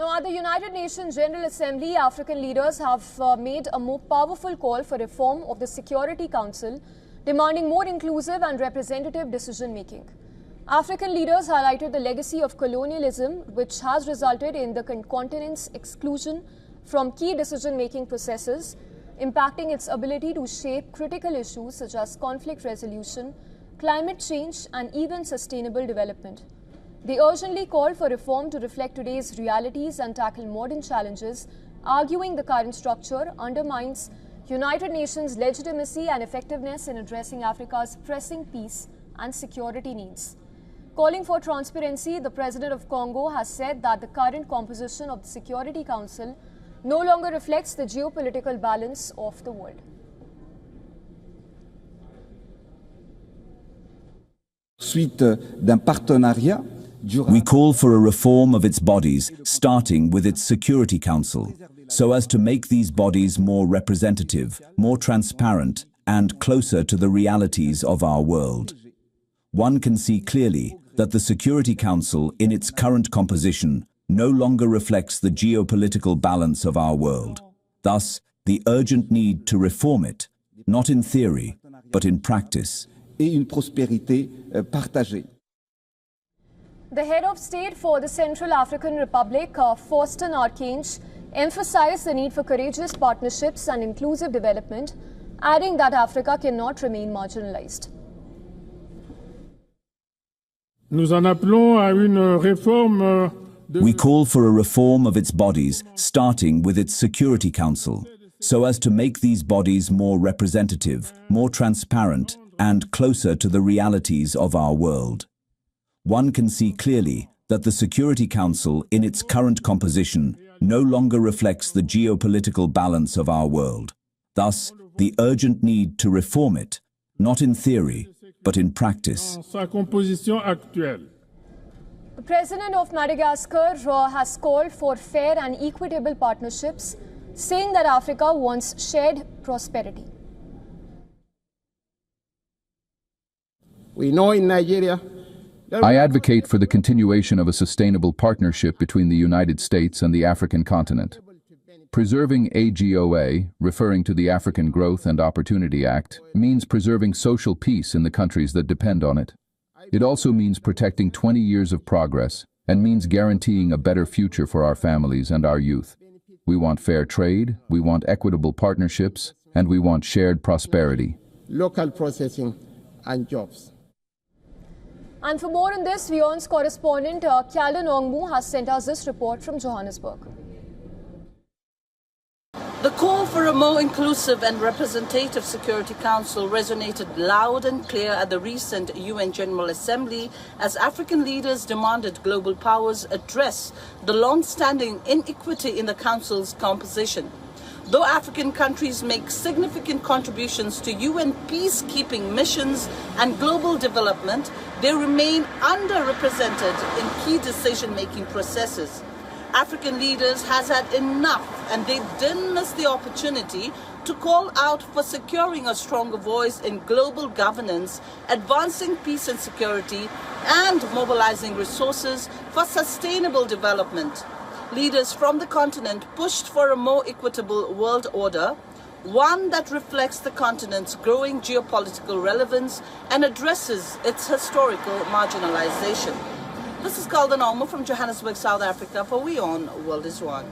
Now, at the United Nations General Assembly, African leaders have made a more powerful call for reform of the Security Council, demanding more inclusive and representative decision-making. African leaders highlighted the legacy of colonialism, which has resulted in the continent's exclusion from key decision-making processes, impacting its ability to shape critical issues such as conflict resolution, climate change, and even sustainable development. They urgently called for reform to reflect today's realities and tackle modern challenges, arguing the current structure undermines United Nations' legitimacy and effectiveness in addressing Africa's pressing peace and security needs. Calling for transparency, the President of Congo has said that the current composition of the Security Council no longer reflects the geopolitical balance of the world. Suite d'un partenariat. We call for a reform of its bodies, starting with its Security Council, so as to make these bodies more representative, more transparent, and closer to the realities of our world. One can see clearly that the Security Council, in its current composition, no longer reflects the geopolitical balance of our world. Thus, the urgent need to reform it, not in theory, but in practice. Et une prospérité partagée. The head of state for the Central African Republic, Faustin Archange, emphasized the need for courageous partnerships and inclusive development, adding that Africa cannot remain marginalized. Nous en appelons à une réforme We call for a reform of its bodies, starting with its Security Council, so as to make these bodies more representative, more transparent, and closer to the realities of our world. One can see clearly that the Security Council, in its current composition, no longer reflects the geopolitical balance of our world. Thus, the urgent need to reform it, not in theory, but in practice. sa composition actuelle. The President of Madagascar has called for fair and equitable partnerships, saying that Africa wants shared prosperity. We know in Nigeria, I advocate for the continuation of a sustainable partnership between the United States and the African continent. Preserving AGOA, referring to the African Growth and Opportunity Act, means preserving social peace in the countries that depend on it. It also means protecting 20 years of progress and means guaranteeing a better future for our families and our youth. We want fair trade, we want equitable partnerships, and we want shared prosperity. local processing and jobs. And for more on this, WION's correspondent Kyalden Ongmu has sent us this report from Johannesburg. The call for a more inclusive and representative Security Council resonated loud and clear at the recent UN General Assembly as African leaders demanded global powers address the long-standing inequity in the Council's composition. Though African countries make significant contributions to UN peacekeeping missions and global development, they remain underrepresented in key decision-making processes. African leaders has had enough, and they didn't miss the opportunity to call out for securing a stronger voice in global governance, advancing peace and security, and mobilizing resources for sustainable development. Leaders from the continent pushed for a more equitable world order, one that reflects the continent's growing geopolitical relevance and addresses its historical marginalization. This is Kyalden Ongmu from Johannesburg, South Africa for WION World is One.